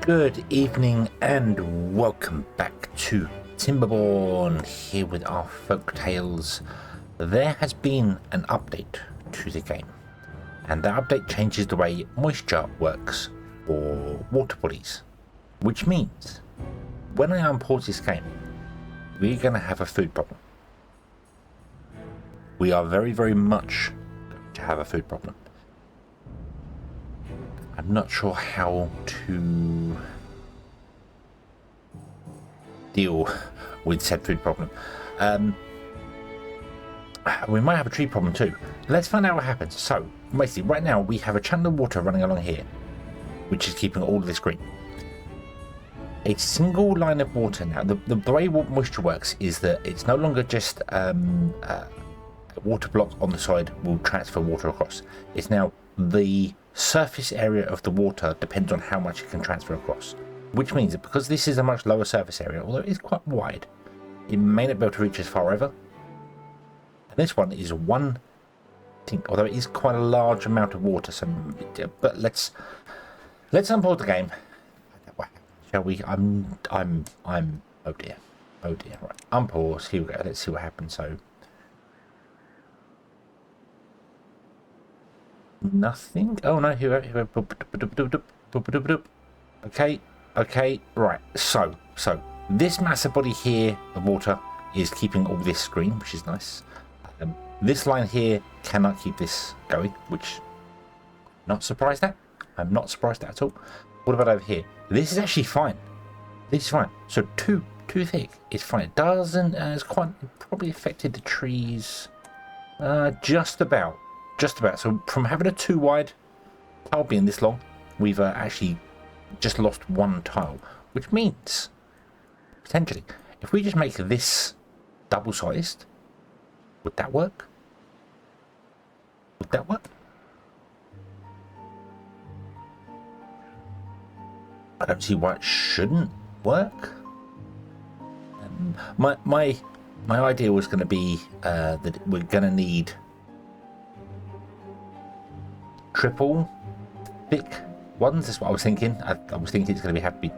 Good evening and welcome back to Timberborn here with our Folktails. There has been an update to the game, and that update changes the way moisture works for water bodies, which means when I unpause this game, we're going to have a food problem. We are very, very much going to have a food problem. I'm not sure how to deal with said food problem. We might have a tree problem too. Let's find out what happens. So, basically, right now we have a channel of water running along here, which is keeping all of this green. A single line of water now. The way moisture works is that it's no longer just a water block on the side will transfer water across. It's now the surface area of the water depends on how much it can transfer across, which means that because this is a much lower surface area, although it is quite wide, it may not be able to reach as far over. And this one is one thing, although it is quite a large amount of water. So, but let's unpause the game, shall we? Oh dear. Right, unpause. Here we go. Let's see what happens. So. Nothing. Oh no, here. Okay, right. So this massive body here of water is keeping all this green, which is nice. This line here cannot keep this going, which I'm not surprised at. I'm not surprised at all. What about over here? This is actually fine. This is fine. So too thick is fine. It doesn't. It's quite probably affected the trees. Just about. So from having a 2 wide tile being this long, we've actually just lost 1 tile, which means potentially if we just make this double sized, would that work? I don't see why it shouldn't work. My idea was going to be that we're going to need triple thick ones. That's what I was thinking. I was thinking it's going to have to be,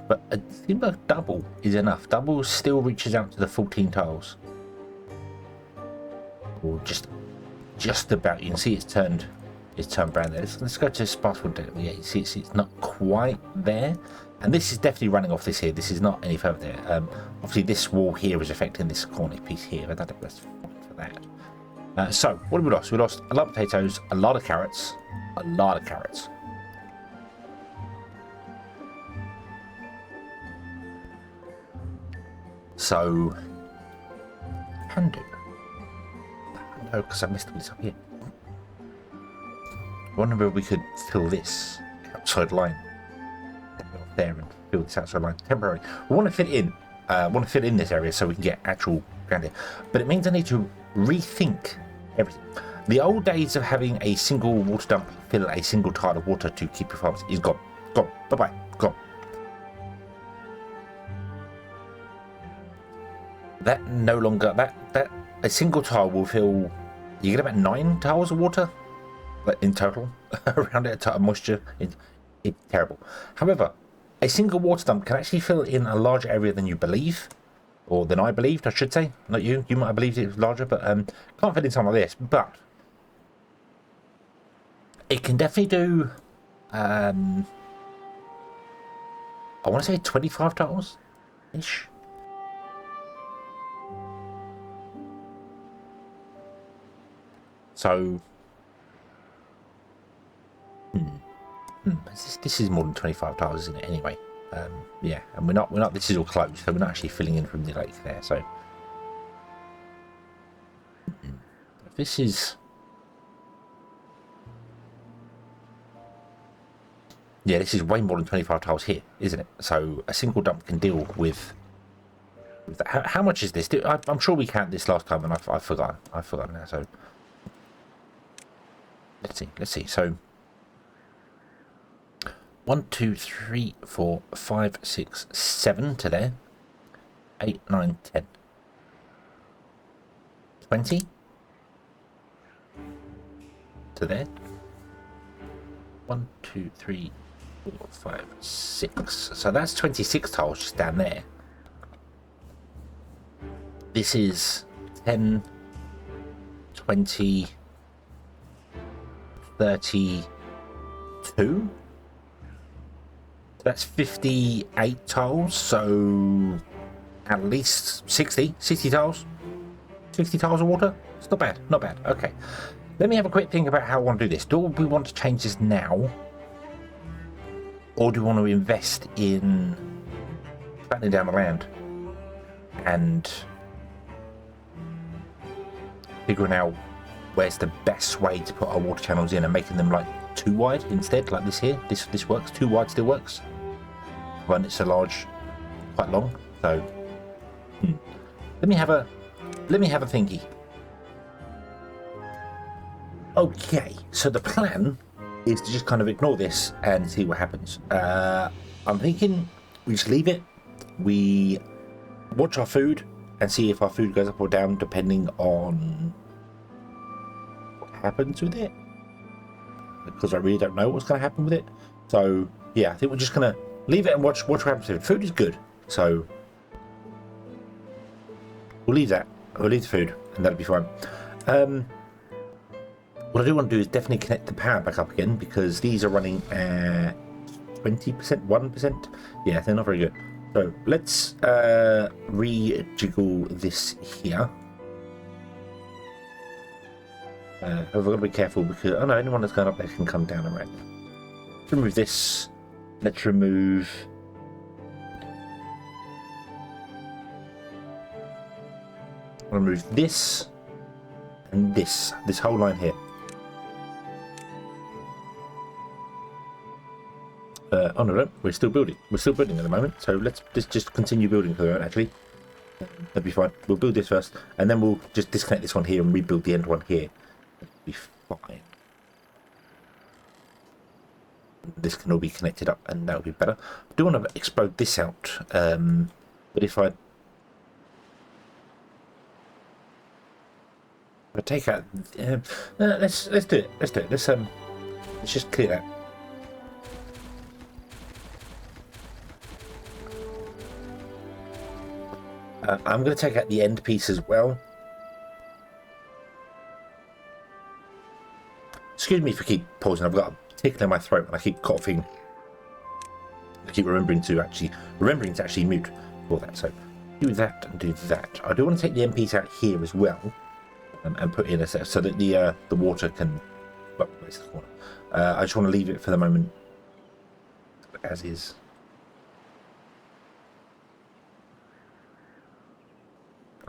but I think like double is enough. Double still reaches out to the 14 tiles, or just about. You can see it's turned brown there. Let's go to sparkle. Yeah, you see it's not quite there, and this is definitely running off this here. This is not any further there. Obviously this wall here is affecting this corner piece here, but I think that's fine for that. So, what have we lost? We lost a lot of potatoes, a lot of carrots. So, can do. No, because I messed this up here. I wonder if we could fill this outside line there and fill this outside line temporarily. We want to fit in this area so we can get actual ground here. But it means I need to rethink everything. The old days of having a single water dump fill a single tile of water to keep your farms is gone. Bye-bye. Gone. That no longer, that a single tile will fill, you get about 9 tiles of water in total around it, a moisture. It's terrible. However, a single water dump can actually fill in a larger area than you believe, or than I believed, I should say. Not you. You might have believed it was larger, but can't fit in some of this. But it can definitely do. I want to say 25 tiles ish. So this is more than 25 tiles, isn't it? Anyway. Yeah, and we're not. This is all closed, so we're not actually filling in from the lake there. So this is, yeah, this is way more than 25 tiles here, isn't it? So a single dump can deal with that. How much is this? I'm sure we counted this last time, and I've forgotten now. So let's see. So 1, 2, 3, 4, 5, 6, 7 to there. 8, 9, 10. 20 to there. 1, 2, 3, 4, 5, 6. So that's 26 tiles just down there. This is 10, 20, 32. That's 58 tiles, so at least 60 tiles. 60 tiles of water? It's not bad, not bad. Okay. Let me have a quick think about how I want to do this. Do we want to change this now? Or do we want to invest in flattening down the land and figuring out where's the best way to put our water channels in and making them like too wide instead, like this here? This works. Too wide still works. When it's a large, quite long. So let me have a thinky. Okay, so the plan is to just kind of ignore this and see what happens. I'm thinking we just leave it. We watch our food and see if our food goes up or down depending on what happens with it. Because I really don't know what's going to happen with it. So yeah, I think we're just going to leave it and watch what happens with it. Food is good, so we'll leave that. We'll leave the food and that'll be fine. What I do want to do is definitely connect the power back up again, because these are running at 20%, 1%. Yeah, they're not very good. So let's rejiggle this here. I've got to be careful because, oh no, anyone that's going up there can come down around. Let's remove this. Let's remove... I'll remove this and this whole line here. Oh no, we're still building. We're still building at the moment, so let's just continue building for the moment, actually. That'd be fine. We'll build this first, and then we'll just disconnect this one here and rebuild the end one here. That'd be fine. This can all be connected up, and that'll be better. I do want to explode this out, but if I take out, let's do it. Let's do it. Let's just clear that. I'm going to take out the end piece as well. Excuse me for keep pausing. I've got a tickle in my throat and I keep coughing. I keep remembering to actually mute for that. So do that and do that. I do want to take the end piece out here as well, and put in a set so that the water can. Well, where's the corner? I just want to leave it for the moment as is.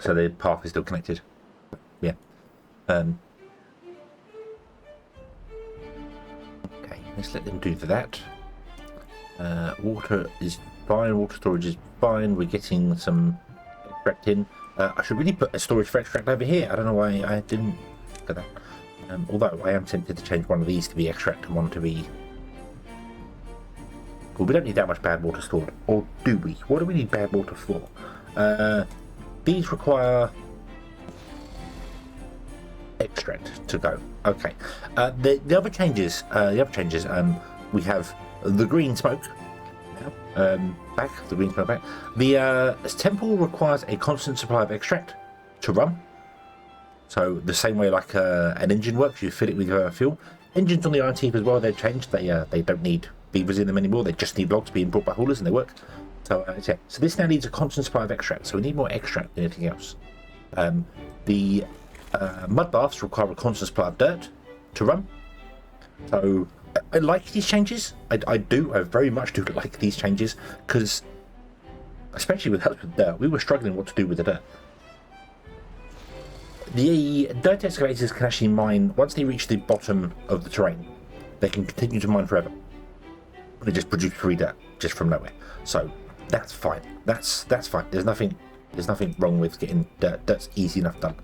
So the path is still connected. Yeah. Okay, let's let them do that. Water is fine. Water storage is fine. We're getting some extract in. I should really put a storage for extract over here. I don't know why I didn't look at that. Although I am tempted to change one of these to be extract and one to be... Well, we don't need that much bad water stored. Or do we? What do we need bad water for? These require extract to go. Okay. The other changes. We have the green smoke. Back. The green smoke back. The temple requires a constant supply of extract to run. So the same way like an engine works, you fill it with fuel. Engines on the Iron Teeth as well. They've changed. They don't need beavers in them anymore. They just need logs being brought by haulers, and they work. So, yeah. So this now needs a constant supply of extract, so we need more extract than anything else. The mud baths require a constant supply of dirt to run. So I like these changes. I very much do like these changes, because especially with help with dirt, we were struggling what to do with the dirt. The dirt excavators can actually mine, once they reach the bottom of the terrain, they can continue to mine forever. They just produce free dirt, just from nowhere. So that's fine. That's fine. There's nothing wrong with getting dirt. Dirt's easy enough done.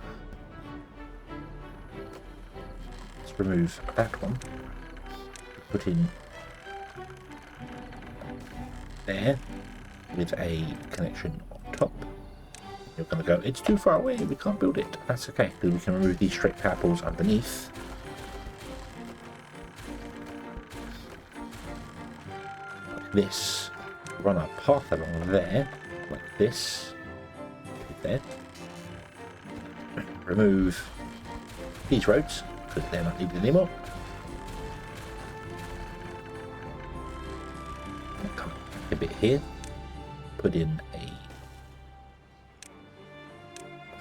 Let's remove that one. Put in there with a connection on top. You're going to go, it's too far away, we can't build it. That's okay, because we can remove these straight power poles underneath. this. Run our path along there, like this. There. Remove these roads because they're not needed anymore. Come a bit here. Put in a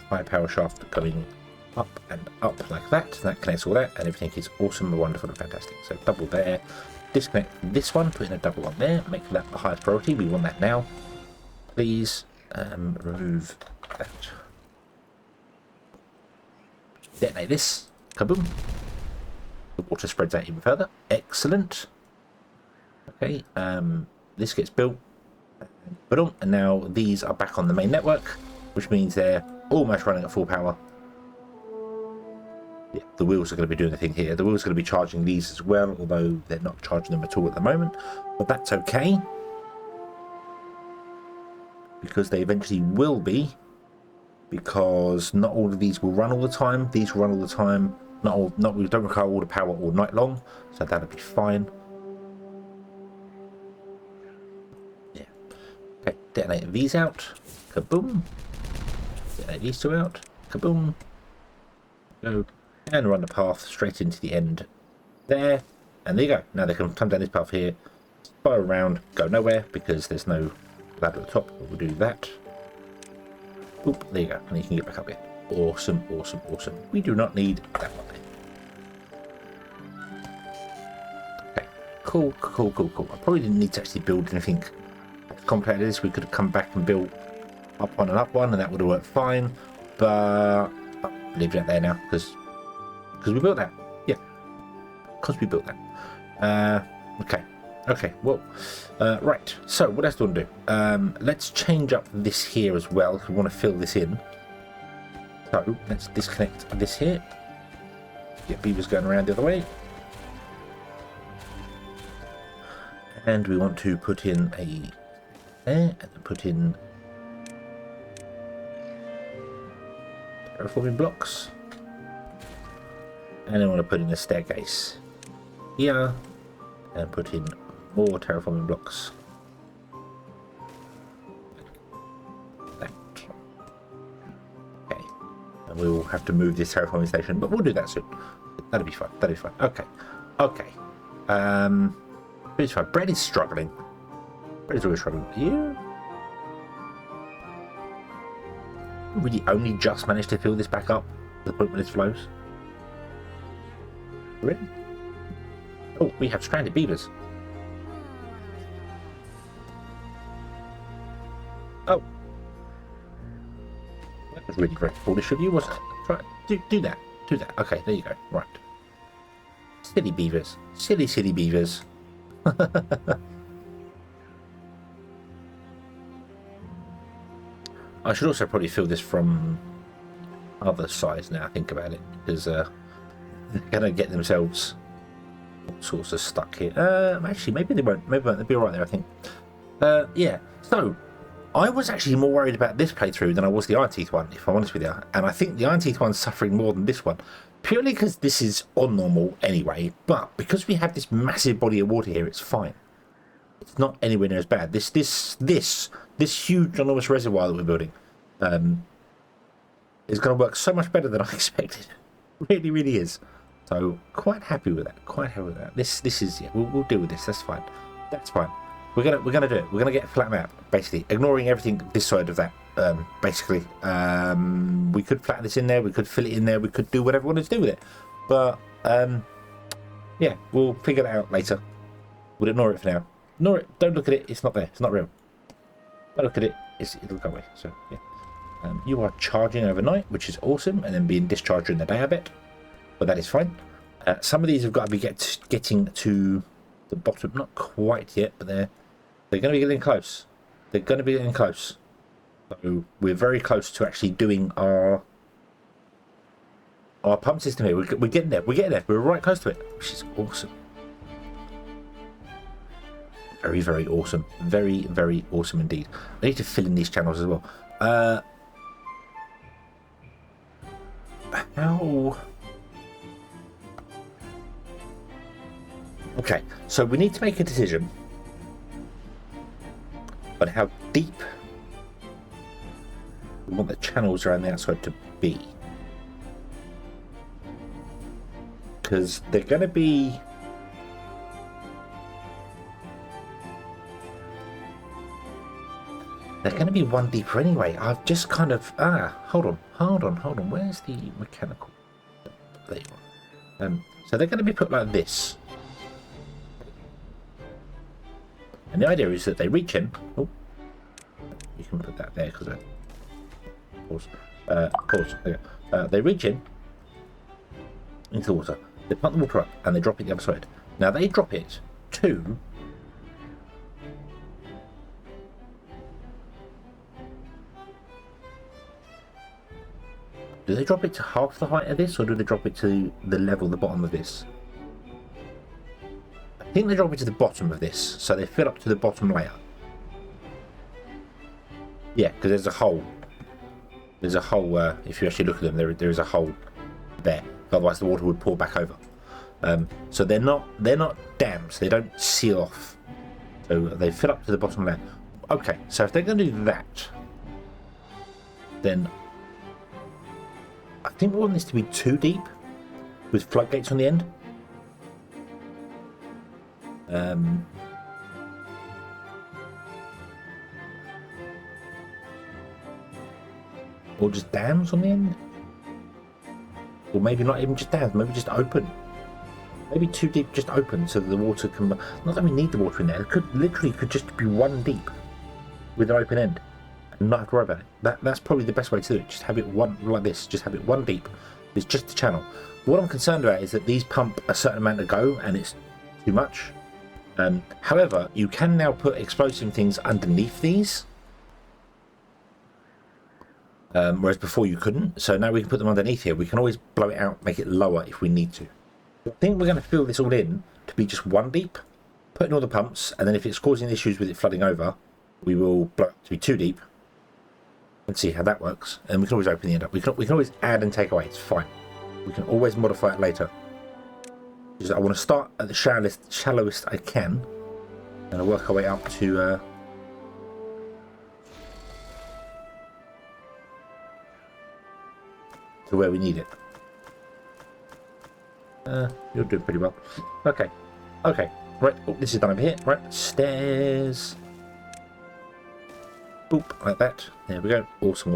high power shaft going up and up like that. That connects all that, and everything is awesome and wonderful and fantastic. So double there. Disconnect this one, put in a double one there, make that the highest priority. We want that now. Please remove that. Detonate this. Kaboom. The water spreads out even further. Excellent. Okay, this gets built. Boom, and now these are back on the main network, which means they're almost running at full power. Yeah, the wheels are going to be doing a thing here. The wheels are going to be charging these as well, although they're not charging them at all at the moment. But that's okay, because they eventually will be, because not all of these will run all the time. These will run all the time. We don't require all the power all night long, so that'll be fine. Yeah. Okay, detonate these out. Kaboom. Detonate these two out. Kaboom. Go. And run the path straight into the end there. And there you go. Now they can come down this path here, spiral around, go nowhere because there's no ladder at the top. We'll do that. Oop, there you go. And you can get back up here. Awesome, awesome, awesome. We do not need that one there. Okay. Cool, cool, cool, cool. I probably didn't need to actually build anything complicated as this. We could have come back and built up one and up one, and that would have worked fine. But I'll leave it there now because we built that. Yeah, because we built that. Okay, well, right, so what else do we want to do? Let's change up this here as well if we want to fill this in. So let's disconnect this here. Get beavers going around the other way. And we want to put in a there, and then put in terraforming blocks. And I want to put in a staircase here and put in more terraforming blocks. Like that. Okay. And we will have to move this terraforming station, but we'll do that soon. That'll be fun. That'll be fun. Okay. Okay. It's fine. Bread is struggling. Bread is always struggling. You really only just managed to fill this back up to the point where this flows. Really? Oh, we have stranded beavers. Oh. That was really very foolish of you, wasn't it? Try, do that. Do that. Okay, there you go. Right. Silly beavers. Silly, silly beavers. I should also probably fill this from other sides now I think about it, because they're gonna get themselves all sorts of stuck here. Actually, maybe they won't. Maybe they'll be all right there, I think. Yeah. So I was actually more worried about this playthrough than I was the Iron Teeth one, if I'm honest with you. And I think the Iron Teeth one's suffering more than this one, purely because this is on normal anyway. But because we have this massive body of water here, it's fine. It's not anywhere near as bad. This huge, enormous reservoir that we're building is going to work so much better than I expected. Really, really is. So quite happy with that. Quite happy with that. This is, yeah, we'll deal with this. That's fine. That's fine. We're gonna do it. We're gonna get a flat map, basically, ignoring everything this side of that. Basically, we could flatten this in there. We could fill it in there. We could do whatever we wanted to do with it. But yeah, we'll figure that out later. We'll ignore it for now. Ignore it. Don't look at it. It's not there. It's not real. Don't look at it. It'll go away. So yeah. You are charging overnight, which is awesome, and then being discharged during the day, I bet. But that is fine. Some of these have got to be getting to the bottom. Not quite yet, but they're going to be getting close. They're going to be getting close. So we're very close to actually doing our pump system here. We're getting there. We're getting there. We're right close to it, which is awesome. Very, very awesome. Very, very awesome indeed. I need to fill in these channels as well. How? Okay, so we need to make a decision but how deep we want the channels around the outside to be. Because they're going to be... They're going to be one deeper anyway. I've just kind of... hold on. Where's the mechanical? There you are. So they're going to be put like this. And the idea is that they reach in... Oh, you can put that there because I... Pause. Pause. There you go. They reach in into the water. They pump the water up and they drop it the other side. Now they drop it to... Do they drop it to half the height of this, or do they drop it to the level, the bottom of this? I think they drop it to the bottom of this, so they fill up to the bottom layer. Yeah, because there's a hole. There's a hole, if you actually look at them, there is a hole there. Otherwise the water would pour back over. So they're not dammed, so they don't seal off. So they fill up to the bottom layer. Okay, so if they're going to do that, then... I think we want this to be too deep, with floodgates on the end. Or just dams on the end. Or maybe not even just dams, maybe just open. Maybe too deep, just open, so that the water can... Not that we need the water in there, it could literally just be one deep with an open end. And not have to worry about it. That's probably the best way to do it. Just have it one like this. Just have it one deep. It's just the channel. What I'm concerned about is that these pump a certain amount to go, and it's too much. However, you can now put explosive things underneath these, whereas before you couldn't. So now we can put them underneath here. We can always blow it out, make it lower if we need to. I think we're going to fill this all in to be just one deep. Put in all the pumps, and then if it's causing issues with it flooding over, we will blow it to be too deep. And see how that works, and we can always open the end up. We can always add and take away. It's fine. We can always modify it later. Just, I want to start at the shallowest I can, and I'll work our way up to where we need it. You're doing pretty well. Okay. Right. Oh, this is done over here. Right. Stairs. Boop, like that. There we go. Awesome.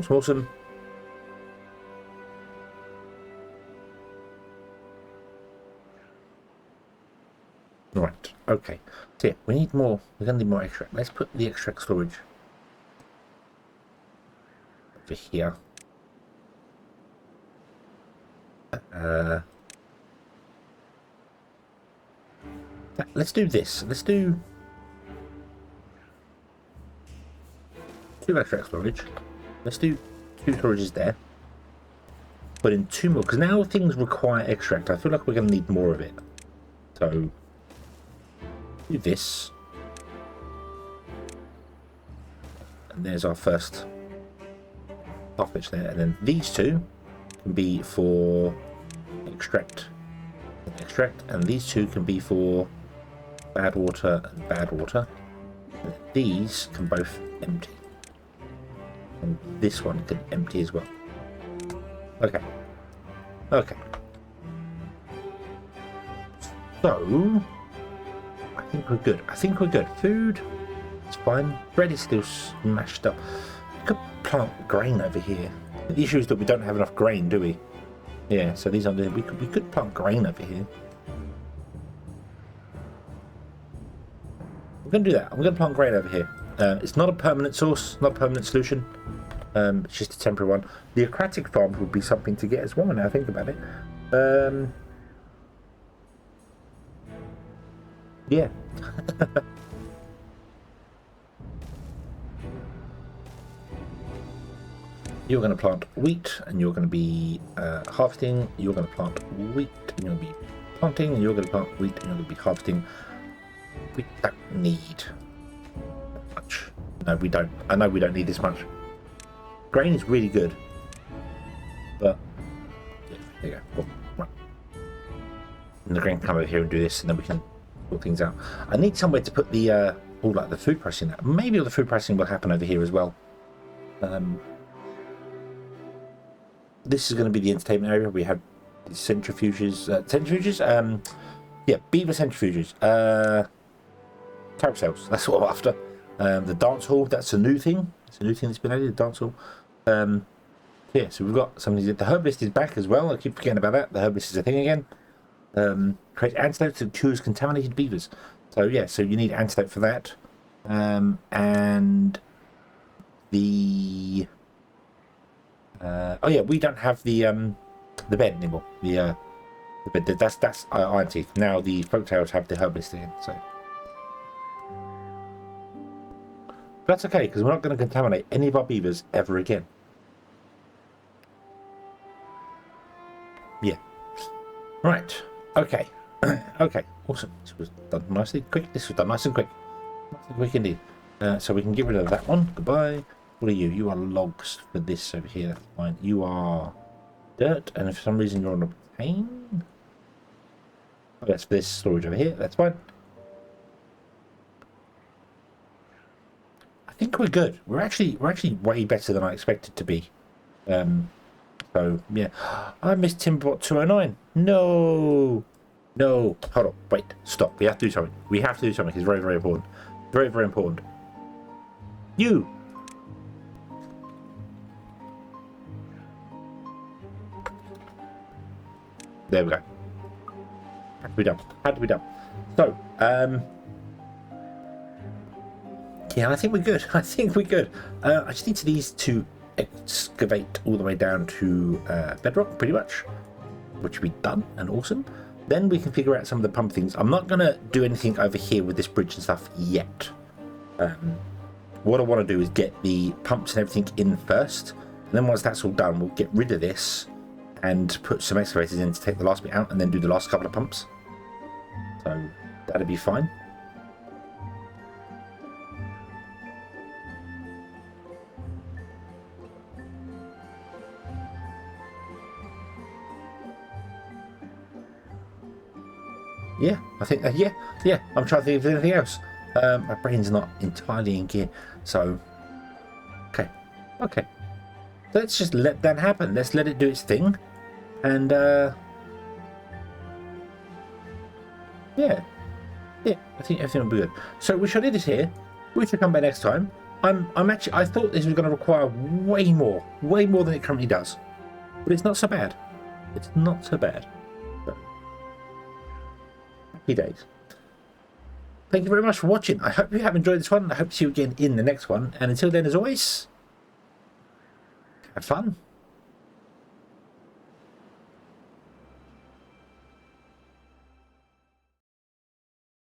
Right, okay. So yeah, we need more. We're going to need more extract. Let's put the extract storage over here. Let's do this. Let's do... 2 extract storage. Let's do 2 storages there. Put in 2 more, because now things require extract. I feel like we're going to need more of it. So, do this. And there's our first half pitch there. And then these 2 can be for extract. And these 2 can be for Badwater and Badwater. And these can both empty. And this one can empty as well. Okay. So, I think we're good. Food, it's fine. Bread is still smashed up. We could plant grain over here. The issue is that we don't have enough grain, do we? Yeah, so these are we could plant grain over here. We're going to do that. I'm going to plant grain over here. It's not a permanent source, not a permanent solution. It's just a temporary one. The aquatic farm would be something to get as well, now I think about it. Yeah. You're going to plant wheat, and you're going to be harvesting. You're going to plant wheat, and you're going to be planting, and you're going to plant wheat, and you're going to be harvesting. We don't need much. No, we don't. I know we don't need this much. Grain is really good, but yeah, there you go. Right. And the grain can come over here and do this, and then we can sort things out. I need somewhere to put the all like the food processing. Maybe all the food processing will happen over here as well. This is going to be the entertainment area. We have centrifuges. Yeah, beaver centrifuges. Carousels. That's what I'm after. The dance hall. That's a new thing. It's a new thing that's been added. The dance hall. Yeah, so we've got something. The herbalist is back as well. I keep forgetting about that. The herbalist is a thing again. Create antidotes that cures contaminated beavers. So yeah, so you need antidote for that. And the oh yeah, we don't have the bed anymore. The bed that's iron teeth. Now the Folktails have the herbalist again. So that's okay because we're not going to contaminate any of our beavers ever again. Yeah. Right. Okay. Okay. Awesome. This was done nicely quick. This was done nice and quick. Nice and quick indeed. So we can get rid of that one. Goodbye. What are you? You are logs for this over here. That's fine. You are dirt, and if for some reason you're on a plane. Oh, that's for this storage over here. That's fine. I think we're good. We're actually way better than I expected to be. So yeah, I missed Timberborn 209. No, no. Hold on. Wait. Stop. We have to do something. We have to do something. It's very, very important. Very, very important. You. There we go. Had to be done. Had to be done. So, yeah, I think we're good. I think we're good. I just need these to excavate all the way down to bedrock, pretty much, which will be done and awesome. Then we can figure out some of the pump things. I'm not going to do anything over here with this bridge and stuff yet. What I want to do is get the pumps and everything in first. And then once that's all done, we'll get rid of this and put some excavators in to take the last bit out and then do the last couple of pumps. So that'll be fine. Yeah, I think yeah. I'm trying to think of anything else. My brain's not entirely in gear, so okay. Let's just let that happen. Let's let it do its thing, and yeah. I think everything will be good. So we shall leave this here. We shall come back next time. I'm actually. I thought this was going to require way more than it currently does, but it's not so bad. It's not so bad. So, happy days. Thank you very much for watching. I hope you have enjoyed this one. I hope to see you again in the next one. And until then, as always, have fun.